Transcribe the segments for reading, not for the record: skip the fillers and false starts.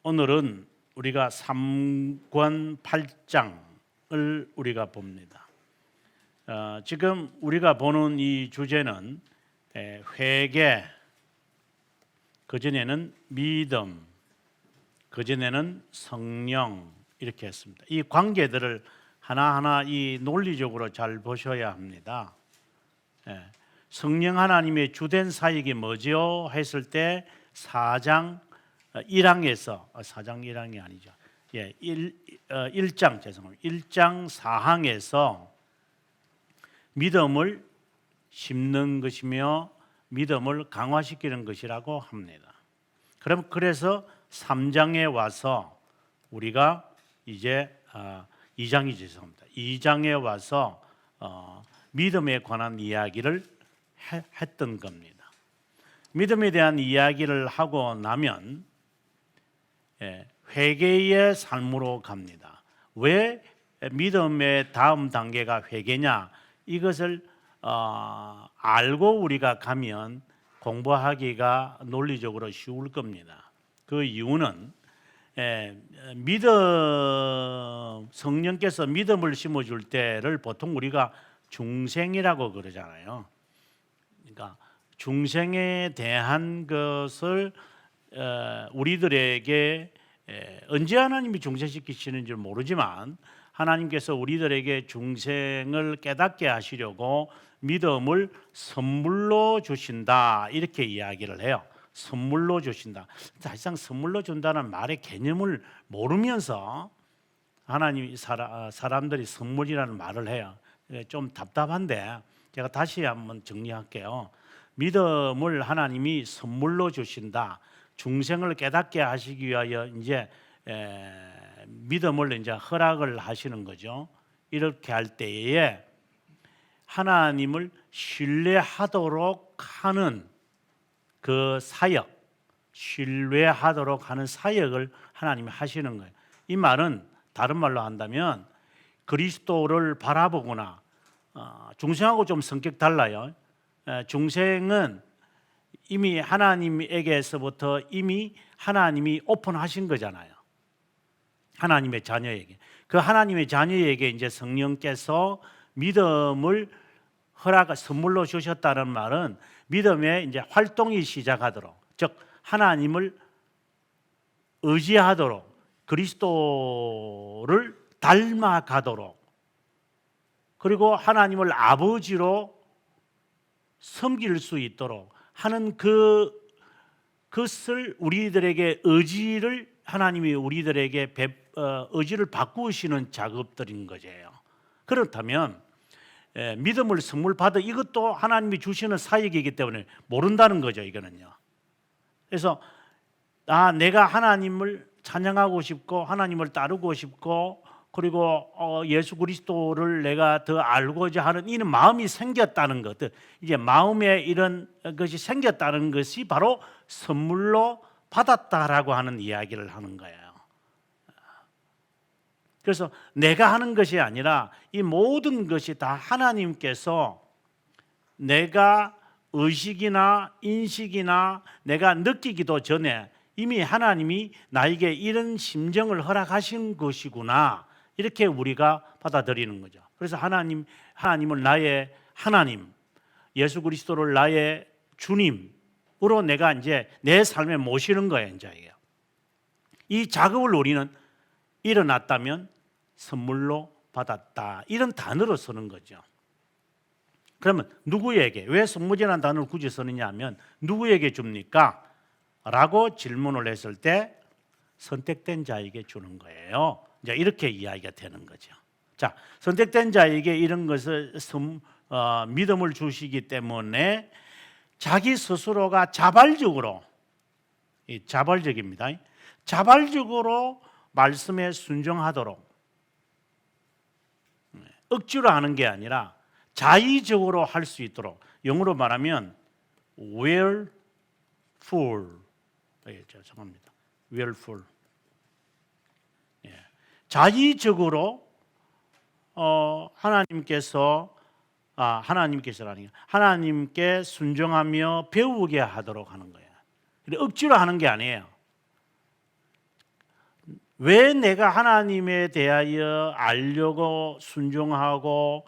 오늘은 우리가 3권 8장을 우리가 봅니다. 지금 우리가 보는 이 주제는 회개, 그전에는 믿음, 그전에는 성령 이렇게 했습니다. 이 관계들을 하나하나 이 논리적으로 잘 보셔야 합니다. 성령 하나님의 주된 사역이 뭐죠? 했을 때 4장 1항에서 4장 1항이 아니죠. 1장 죄송합니다. 1장 4항에서 믿음을 심는 것이며 믿음을 강화시키는 것이라고 합니다. 그래서 3장에 와서 우리가 이제 2장이 죄송합니다. 2장에 와서 믿음에 관한 이야기를 했던 겁니다. 믿음에 대한 이야기를 하고 나면 회개의 삶으로 갑니다. 왜 믿음의 다음 단계가 회개냐? 이것을 알고 우리가 가면 공부하기가 논리적으로 쉬울 겁니다. 그 이유는 성령께서 믿음을 심어줄 때를 보통 우리가 중생이라고 그러잖아요. 그러니까 중생에 대한 것을 우리들에게 언제 하나님이 중생시키시는지 모르지만 하나님께서 우리들에게 중생을 깨닫게 하시려고 믿음을 선물로 주신다 이렇게 이야기를 해요. 선물로 주신다. 사실상 선물로 준다는 말의 개념을 모르면서 하나님 사람들이 선물이라는 말을 해요. 좀 답답한데 제가 다시 한번 정리할게요. 믿음을 하나님이 선물로 주신다. 중생을 깨닫게 하시기 위하여 이제 믿음을 이제 허락을 하시는 거죠. 이렇게 할 때에 하나님을 신뢰하도록 하는 그 사역, 신뢰하도록 하는 사역을 하나님이 하시는 거예요. 이 말은 다른 말로 한다면 그리스도를 바라보거나 중생하고 좀 성격 달라요. 중생은 이미 하나님에게서부터 이미 하나님이 오픈하신 거잖아요. 하나님의 자녀에게. 그 하나님의 자녀에게 이제 성령께서 믿음을 선물로 주셨다는 말은 믿음의 이제 활동이 시작하도록, 즉 하나님을 의지하도록, 그리스도를 닮아가도록, 그리고 하나님을 아버지로 섬길 수 있도록 하는 그것을 우리들에게 하나님이 우리들에게 의지를 바꾸시는 작업들인 거죠. 그렇다면 믿음을 선물 받아 이것도 하나님이 주시는 사역이기 때문에 모른다는 거죠. 이거는요. 그래서 내가 하나님을 찬양하고 싶고 하나님을 따르고 싶고 그리고 예수 그리스도를 내가 더 알고자 하는 이런 마음이 생겼다는 것, 이제 마음에 이런 것이 생겼다는 것이 바로 선물로 받았다라고 하는 이야기를 하는 거예요. 그래서 내가 하는 것이 아니라 이 모든 것이 다 하나님께서 내가 의식이나 인식이나 내가 느끼기도 전에 이미 하나님이 나에게 이런 심정을 허락하신 것이구나 이렇게 우리가 받아들이는 거죠. 그래서 하나님을 나의 하나님, 예수 그리스도를 나의 주님으로 내가 이제 내 삶에 모시는 거예요. 이제 이 작업을 우리는 일어났다면 선물로 받았다 이런 단어로 쓰는 거죠. 그러면 누구에게, 왜 선물이라는 단어를 굳이 쓰느냐 하면 누구에게 줍니까? 라고 질문을 했을 때 선택된 자에게 주는 거예요. 이제 이렇게 이야기가 되는 거죠. 자, 선택된 자에게 이런 것을 믿음을 주시기 때문에 자기 스스로가 자발적입니다. 자발적으로 말씀에 순종하도록 억지로 하는 게 아니라 자의적으로 할 수 있도록, 영어로 말하면 willful, 죄송합니다. willful. 자의적으로 하나님께 순종하며 배우게 하도록 하는 거예요. 억지로 하는 게 아니에요. 왜 내가 하나님에 대하여 알려고 순종하고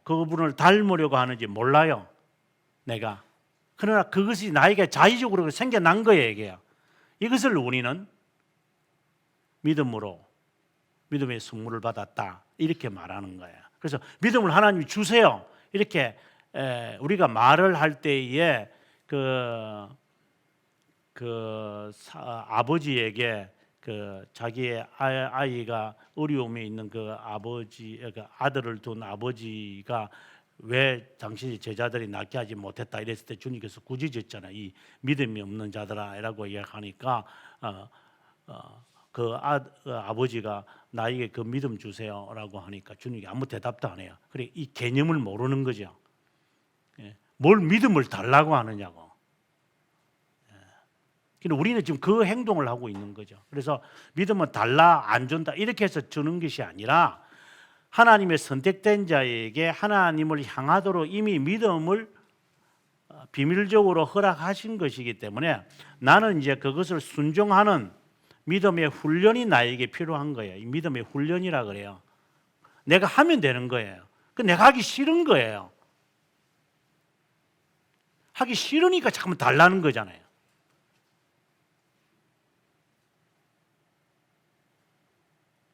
그분을 닮으려고 하는지 몰라요. 내가. 그러나 그것이 나에게 자의적으로 생겨난 거예요. 이게요. 이것을 우리는 믿음으로 믿음의 선물을 받았다 이렇게 말하는 거예요. 그래서 믿음을 하나님이 주세요 이렇게 우리가 말을 할 때에 아버지에게 자기의 아이가 어려움에 있는 그 아들을 둔 아버지가 왜 당신이 제자들이 낫게 하지 못했다 이랬을 때 주님께서 꾸짖었잖아요. 이 믿음이 없는 자들아라고 이야기하니까 아버지가 나에게 그 믿음 주세요라고 하니까 주님이 아무 대답도 안 해요. 그래 이 개념을 모르는 거죠. 뭘 믿음을 달라고 하느냐고. 우리는 지금 그 행동을 하고 있는 거죠. 그래서 믿음은 달라 안 준다 이렇게 해서 주는 것이 아니라 하나님의 선택된 자에게 하나님을 향하도록 이미 믿음을 비밀적으로 허락하신 것이기 때문에 나는 이제 그것을 순종하는 믿음의 훈련이 나에게 필요한 거예요. 이 믿음의 훈련이라 그래요. 내가 하면 되는 거예요. 내가 하기 싫은 거예요. 하기 싫으니까 자꾸만 달라는 거잖아요.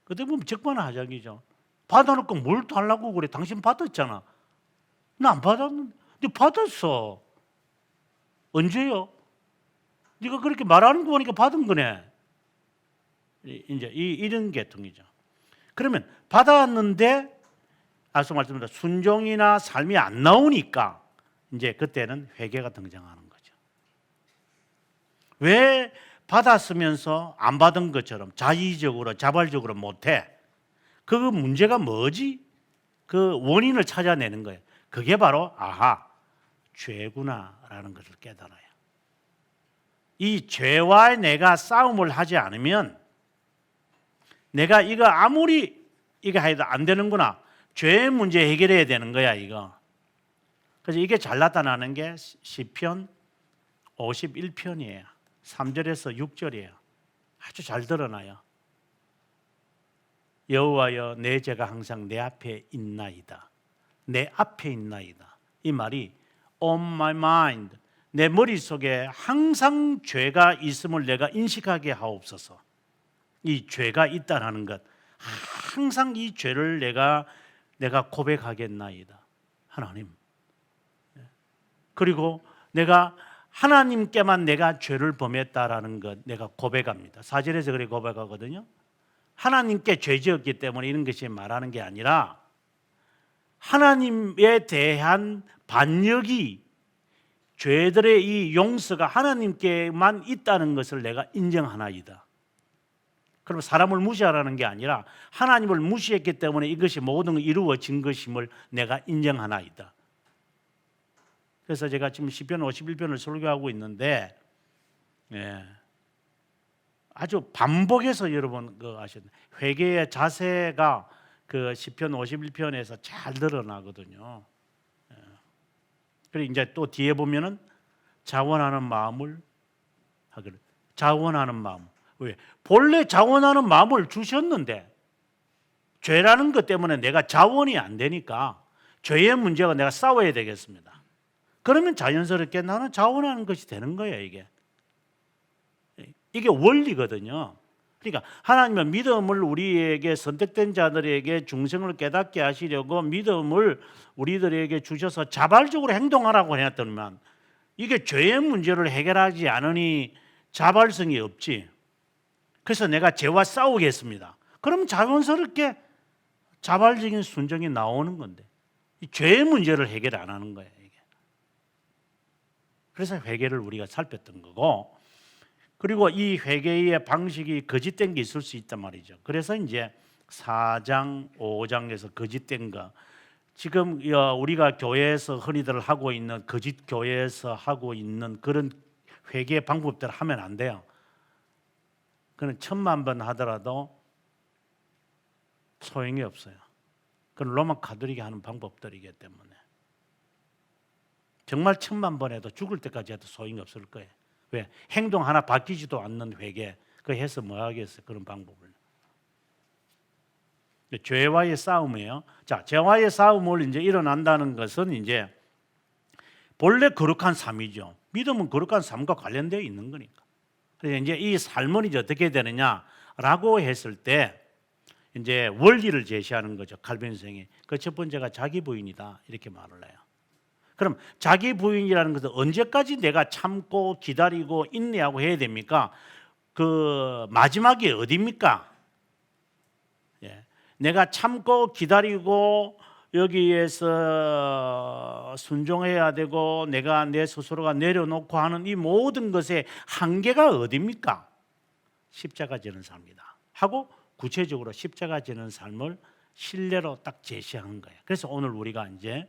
그때 보면 적반하장이죠. 받아놓고 뭘 달라고 그래? 당신 받았잖아. 나 안 받았는데. 네 받았어. 언제요? 네가 그렇게 말하는 거 보니까 받은 거네. 이제 이런 계통이죠. 그러면 받았는데 앞서 말씀드린 순종이나 삶이 안 나오니까 이제 그때는 회개가 등장하는 거죠. 왜 받았으면서 안 받은 것처럼 자의적으로 자발적으로 못해? 그 문제가 뭐지? 그 원인을 찾아내는 거예요. 그게 바로 죄구나라는 것을 깨달아요. 이 죄와 내가 싸움을 하지 않으면 내가 이거 아무리 이거 해도 안 되는구나. 죄의 문제 해결해야 되는 거야 이거. 그래서 이게 잘 나타나는 게 시편 51편이에요. 3절에서 6절이에요. 아주 잘 드러나요. 여호와여 내 죄가 항상 내 앞에 있나이다. 내 앞에 있나이다. 이 말이 on my mind, 내 머릿속에 항상 죄가 있음을 내가 인식하게 하옵소서. 이 죄가 있다는 것, 항상 이 죄를 내가 고백하겠나이다. 하나님. 그리고 내가 하나님께만 내가 죄를 범했다라는 것 내가 고백합니다. 4절에서 그렇게 고백하거든요. 하나님께 죄 지었기 때문에 이런 것이 말하는 게 아니라 하나님에 대한 반역이 죄들의 이 용서가 하나님께만 있다는 것을 내가 인정하나이다. 그럼 사람을 무시하라는 게 아니라 하나님을 무시했기 때문에 이것이 모든 이루어진 것임을 내가 인정하나이다. 그래서 제가 지금 시편 51편을 설교하고 있는데 아주 반복해서 여러분 아셨나요? 회개의 자세가 그 시편 51편에서 잘 드러나거든요. 그리고 이제 또 뒤에 보면은 자원하는 마음을 하기를. 자원하는 마음. 왜? 본래 자원하는 마음을 주셨는데 죄라는 것 때문에 내가 자원이 안 되니까 죄의 문제가 내가 싸워야 되겠습니다. 그러면 자연스럽게 나는 자원하는 것이 되는 거예요. 이게 원리거든요. 그러니까 하나님은 믿음을 우리에게 선택된 자들에게 중생을 깨닫게 하시려고 믿음을 우리들에게 주셔서 자발적으로 행동하라고 해놨더니만 이게 죄의 문제를 해결하지 않으니 자발성이 없지. 그래서 내가 죄와 싸우겠습니다. 그럼 자연스럽게 자발적인 순종이 나오는 건데 이 죄의 문제를 해결 안 하는 거예요. 이게. 그래서 회개를 우리가 살폈던 거고 그리고 이 회개의 방식이 거짓된 게 있을 수 있단 말이죠. 그래서 이제 4장, 5장에서 거짓된 거 지금 우리가 교회에서 흔히들 하고 있는 거짓 교회에서 하고 있는 그런 회개 방법대로 하면 안 돼요. 그는 1000만 번 하더라도 소용이 없어요. 그건 로마 가톨릭이 하는 방법들이기 때문에 정말 1000만 번 해도 죽을 때까지 해도 소용이 없을 거예요. 왜? 행동 하나 바뀌지도 않는 회개 그 해서 뭐 하겠어요? 그런 방법을. 죄와의 싸움이에요. 자, 죄와의 싸움을 이제 일어난다는 것은 이제 본래 거룩한 삶이죠. 믿음은 거룩한 삶과 관련되어 있는 거니까. 그래서 이제 이 삶은 이제 어떻게 되느냐라고 했을 때 이제 원리를 제시하는 거죠. 칼빈 선생이. 그 첫 번째가 자기 부인이다 이렇게 말을 해요. 그럼 자기 부인이라는 것은 언제까지 내가 참고 기다리고 인내하고 해야 됩니까? 그 마지막이 어디입니까? 예. 내가 참고 기다리고 여기에서 순종해야 되고 내가 내 스스로가 내려놓고 하는 이 모든 것의 한계가 어디입니까? 십자가 지는 삶이다 하고 구체적으로 십자가 지는 삶을 신뢰로 딱 제시하는 거예요. 그래서 오늘 우리가 이제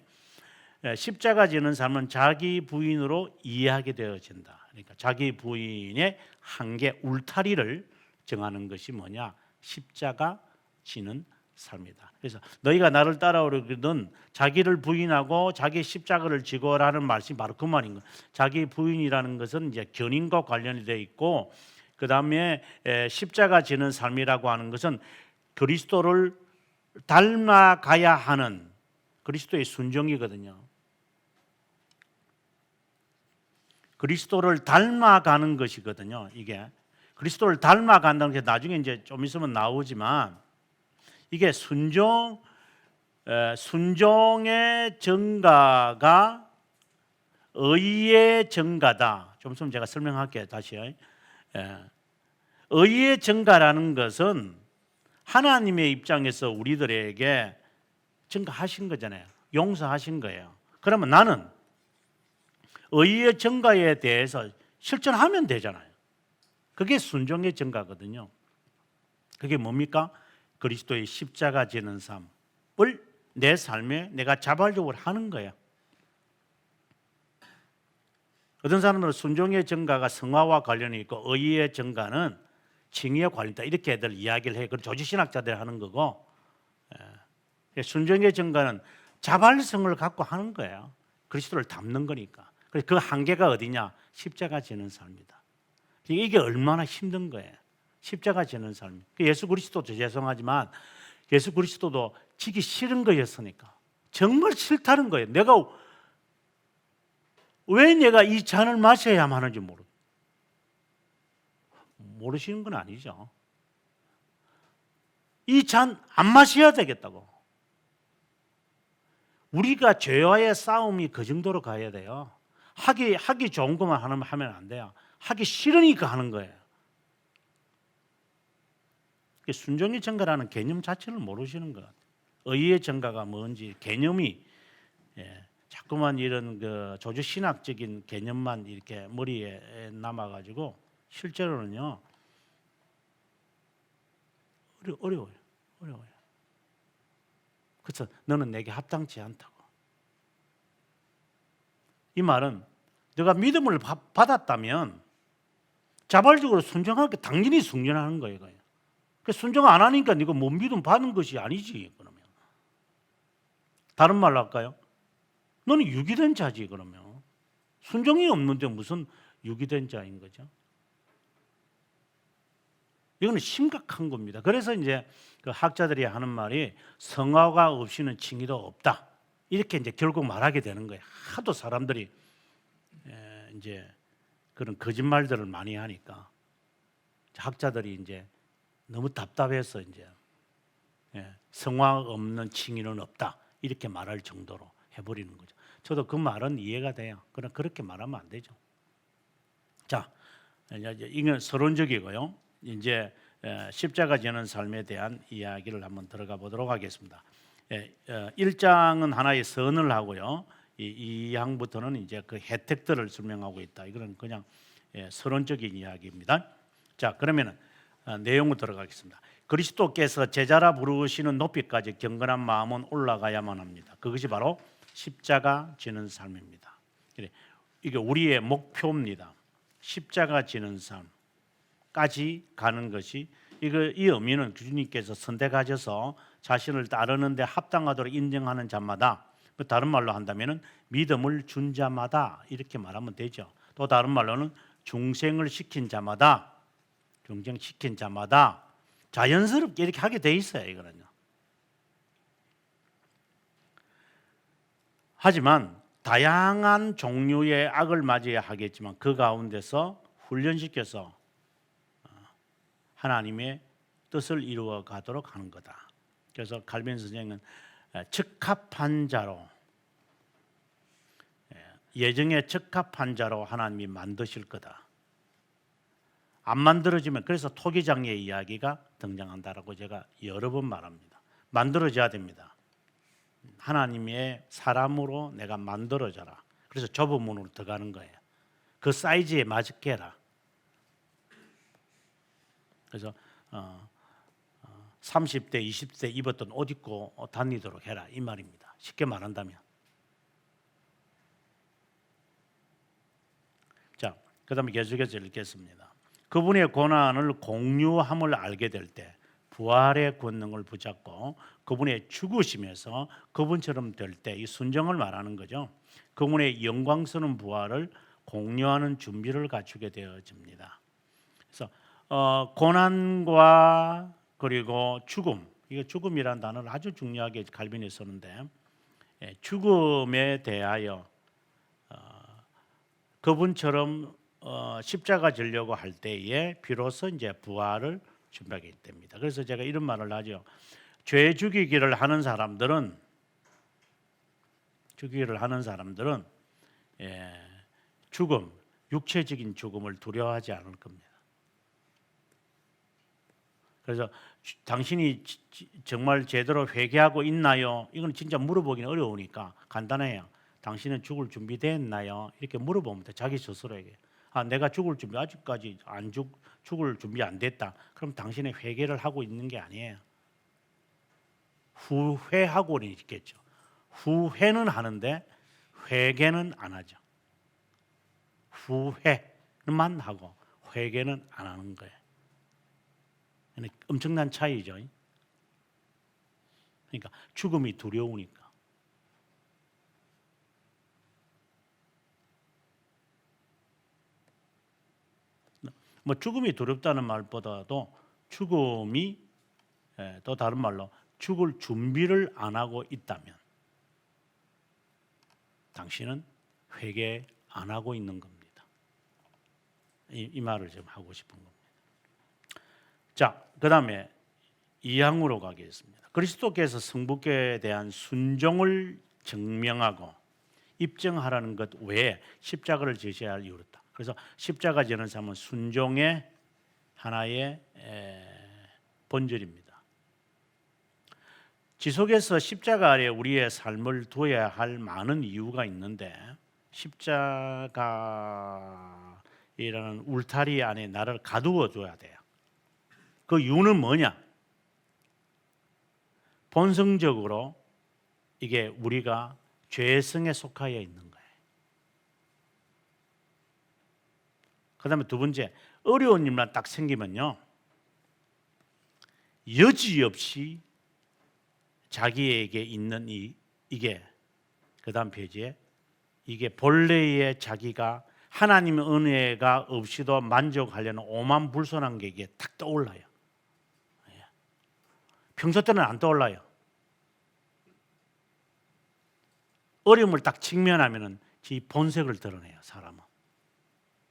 십자가 지는 삶은 자기 부인으로 이해하게 되어진다. 그러니까 자기 부인의 한계, 울타리를 정하는 것이 뭐냐? 십자가 지는 삶이다. 그래서 너희가 나를 따라오려거든 자기를 부인하고 자기 십자가를 지고라는 말씀이 바로 그 말인 거예요. 자기 부인이라는 것은 이제 견인과 관련이 되어 있고, 그 다음에 십자가 지는 삶이라고 하는 것은 그리스도를 닮아가야 하는 그리스도의 순종이거든요. 그리스도를 닮아가는 것이거든요. 이게 그리스도를 닮아간다는 게 나중에 이제 좀 있으면 나오지만 이게 순종의 증가가 의의 증가다. 좀 있으면 제가 설명할게요. 다시요. 의의 증가라는 것은 하나님의 입장에서 우리들에게 증가하신 거잖아요. 용서하신 거예요. 그러면 나는 의의 증가에 대해서 실천하면 되잖아요. 그게 순종의 증가거든요. 그게 뭡니까? 그리스도의 십자가 지는 삶을 내 삶에 내가 자발적으로 하는 거야. 어떤 사람들은 순종의 증가가 성화와 관련이 있고 의의 증가는 칭의에 관련있다 이렇게들 이야기를 해요. 그건 조지신학자들이 하는 거고, 순종의 증가는 자발성을 갖고 하는 거예요. 그리스도를 닮는 거니까. 그래서 그 한계가 어디냐? 십자가 지는 삶이다. 이게 얼마나 힘든 거예요. 십자가 지는 삶. 예수 그리스도도 죄송하지만 예수 그리스도도 지기 싫은 거였으니까 정말 싫다는 거예요. 왜 내가 이 잔을 마셔야만 하는지 모르시는 건 아니죠. 이 잔 안 마셔야 되겠다고. 우리가 죄와의 싸움이 그 정도로 가야 돼요. 하기 좋은 것만 하면 안 돼요. 하기 싫으니까 하는 거예요. 순종의 증가라는 개념 자체를 모르시는 것 같아요. 의의 증가가 뭔지 개념이 자꾸만 이런 그 조주 신학적인 개념만 이렇게 머리에 남아가지고 실제로는요 어려워요. 그래서 너는 내게 합당치 않다고. 이 말은 네가 믿음을 받았다면 자발적으로 순종하게 당연히 순종하는 거예요. 순종 안 하니까 네가 못 믿음 받는 것이 아니지. 그러면 다른 말로 할까요? 너는 유기된 자지. 그러면 순종이 없는데 무슨 유기된 자인 거죠? 이거는 심각한 겁니다. 그래서 이제 그 학자들이 하는 말이 성화가 없이는 칭의도 없다. 이렇게 이제 결국 말하게 되는 거예요. 하도 사람들이 이제 그런 거짓말들을 많이 하니까 학자들이 이제 너무 답답해서 이제 성화 없는 칭의는 없다 이렇게 말할 정도로 해버리는 거죠. 저도 그 말은 이해가 돼요. 그러나 그렇게 말하면 안 되죠. 자, 이건 서론적이고요. 이제 십자가 지는 삶에 대한 이야기를 한번 들어가 보도록 하겠습니다. 1장은 하나의 선을 하고요. 이 2항부터는 이제 그 혜택들을 설명하고 있다. 이건 그냥 서론적인 이야기입니다. 자, 그러면은 내용으로 들어가겠습니다. 그리스도께서 제자라 부르시는 높이까지 경건한 마음은 올라가야만 합니다. 그것이 바로 십자가 지는 삶입니다. 이게 우리의 목표입니다. 십자가 지는 삶까지 가는 것이 이 의미는 주님께서 선택하셔서 자신을 따르는데 합당하도록 인정하는 자마다, 다른 말로 한다면은 믿음을 준 자마다 이렇게 말하면 되죠. 또 다른 말로는 중생을 시킨 자마다 경쟁시킨 자마다 자연스럽게 이렇게 하게 돼 있어요. 이거는요. 하지만 다양한 종류의 악을 맞이해야 하겠지만 그 가운데서 훈련시켜서 하나님의 뜻을 이루어 가도록 하는 거다. 그래서 칼빈 선생은 적합한 자로, 예정에 적합한 자로 하나님이 만드실 거다. 안 만들어지면, 그래서 토기장의 이야기가 등장한다라고 제가 여러 번 말합니다. 만들어져야 됩니다. 하나님의 사람으로 내가 만들어져라. 그래서 좁은 문으로 들어가는 거예요. 그 사이즈에 맞게 해라. 그래서 30대, 20대 입었던 옷 입고 다니도록 해라, 이 말입니다. 쉽게 말한다면. 자, 그 다음에 계속해서 읽겠습니다. 그분의 고난을 공유함을 알게 될 때 부활의 권능을 붙잡고 그분의 죽으심에서 그분처럼 될 때, 이 순종을 말하는 거죠. 그분의 영광스러운 부활을 공유하는 준비를 갖추게 되어집니다. 그래서 고난과 그리고 죽음, 이거 죽음이라는 단어를 아주 중요하게 칼빈이 쓰는데, 죽음에 대하여 그분처럼 십자가 지려고 할 때에 비로소 이제 부활을 준비하게 됩니다. 그래서 제가 이런 말을 하죠. 죄 죽이기를 하는 사람들은 죽음, 육체적인 죽음을 두려워하지 않을 겁니다. 그래서 당신이 정말 제대로 회개하고 있나요? 이건 진짜 물어보기는 어려우니까 간단해요. 당신은 죽을 준비됐나요? 이렇게 물어보면 돼, 자기 스스로에게. 내가 죽을 준비, 아직까지 죽을 준비 안 됐다. 그럼 당신의 회개를 하고 있는 게 아니에요. 후회하고는 있겠죠. 후회는 하는데 회개는 안 하죠. 후회만 하고 회개는 안 하는 거예요. 엄청난 차이죠. 그러니까 죽음이 두려우니까. 뭐 죽음이 두렵다는 말보다도 죽음이, 또 다른 말로 죽을 준비를 안 하고 있다면 당신은 회개 안 하고 있는 겁니다. 이 말을 좀 하고 싶은 겁니다. 자, 그 다음에 2항으로 가겠습니다. 그리스도께서 성부께 대한 순종을 증명하고 입증하라는 것 외에 십자가를 지셔야 할 이유다. 그래서 십자가 지는 삶은 순종의 하나의 본질입니다. 지속해서 십자가 아래 우리의 삶을 두어야 할 많은 이유가 있는데, 십자가이라는 울타리 안에 나를 가두어 줘야 돼요. 그 이유는 뭐냐? 본성적으로 이게 우리가 죄성에 속하여 있는 거예요. 그 다음에 두 번째, 어려운 일만 딱 생기면요, 여지없이 자기에게 있는 이게, 그 다음 페이지에, 이게 본래의 자기가 하나님의 은혜가 없이도 만족하려는 오만불손한 게 이게 탁 떠올라요. 평소 때는 안 떠올라요. 어려움을 딱 직면하면은 지 본색을 드러내요, 사람은.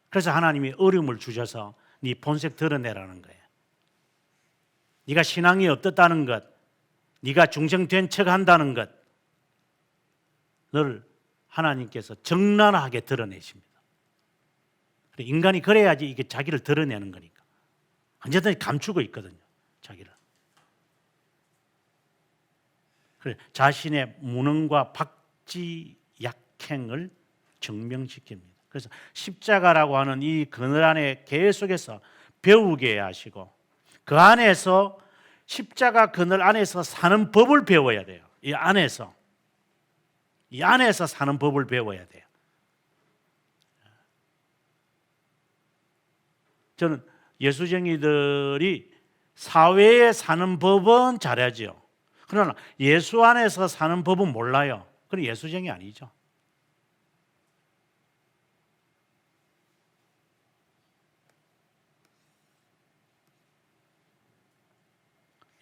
그래서 하나님이 어려움을 주셔서 네 본색 드러내라는 거예요. 네가 신앙이 어떻다는 것, 네가 중생된 척 한다는 것, 늘 하나님께서 적나라하게 드러내십니다. 인간이 그래야지 이게 자기를 드러내는 거니까. 언제든지 감추고 있거든요, 자기를. 그래, 자신의 무능과 박지 약행을 증명시킵니다. 그래서 십자가라고 하는 이 그늘 안에 계속해서 배우게 하시고, 그 안에서 십자가 그늘 안에서 사는 법을 배워야 돼요. 이 안에서 사는 법을 배워야 돼요. 저는 예수쟁이들이 사회에 사는 법은 잘하죠. 그러나 예수 안에서 사는 법은 몰라요. 그럼 예수쟁이 아니죠.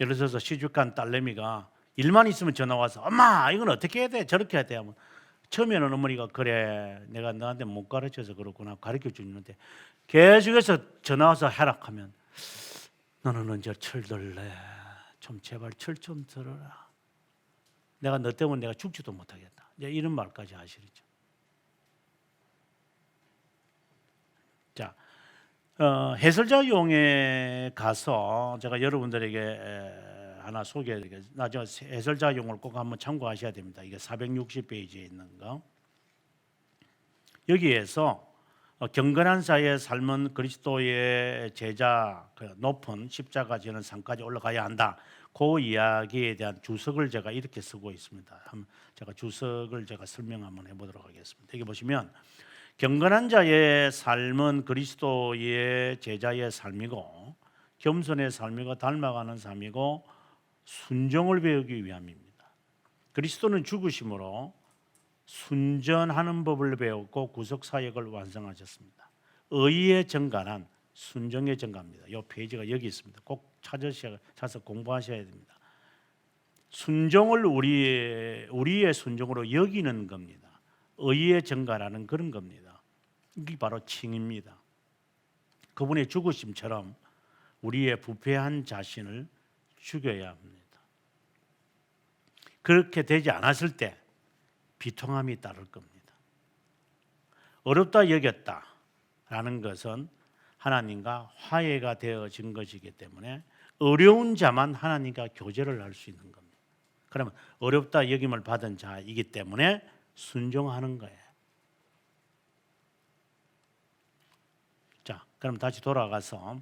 예를 들어서 시집간 딸내미가 일만 있으면 전화 와서 엄마 이건 어떻게 해야 돼? 저렇게 해야 돼? 하면 처음에는 어머니가 그래 내가 너한테 못 가르쳐서 그렇구나 가르쳐 주는데 계속해서 전화 와서 하락하면 너는 언제 철들래? 좀 제발 철 좀 들어라. 내가 너 때문에 내가 죽지도 못하겠다. 이제 이런 말까지 하시죠. 자, 해설자용에 가서 제가 여러분들에게 하나 소개해드리겠습니다. 나중에 해설자용을 꼭 한번 참고하셔야 됩니다. 이게 460페이지에 있는 거. 여기에서 경건한 자의 삶은 그리스도의 제자, 높은 십자가 지는 산까지 올라가야 한다. 그 이야기에 대한 주석을 제가 이렇게 쓰고 있습니다. 제가 주석을 제가 설명 한번 해보도록 하겠습니다. 여기 보시면 경건한 자의 삶은 그리스도의 제자의 삶이고 겸손의 삶이고 닮아가는 삶이고 순종을 배우기 위함입니다. 그리스도는 죽으심으로 순전하는 법을 배웠고 구속 사역을 완성하셨습니다. 의의 정가란 순종의 정가입니다. 이 페이지가 여기 있습니다. 꼭 찾아서 공부하셔야 됩니다. 순종을 우리의 순종으로 여기는 겁니다. 의의 정가라는 그런 겁니다. 이게 바로 칭입니다. 그분의 죽으심처럼 우리의 부패한 자신을 죽여야 합니다. 그렇게 되지 않았을 때 비통함이 따를 겁니다. 어렵다 여겼다라는 것은 하나님과 화해가 되어진 것이기 때문에 어려운 자만 하나님과 교제를 할 수 있는 겁니다. 그러면 어렵다 여김을 받은 자이기 때문에 순종하는 거예요. 자, 그럼 다시 돌아가서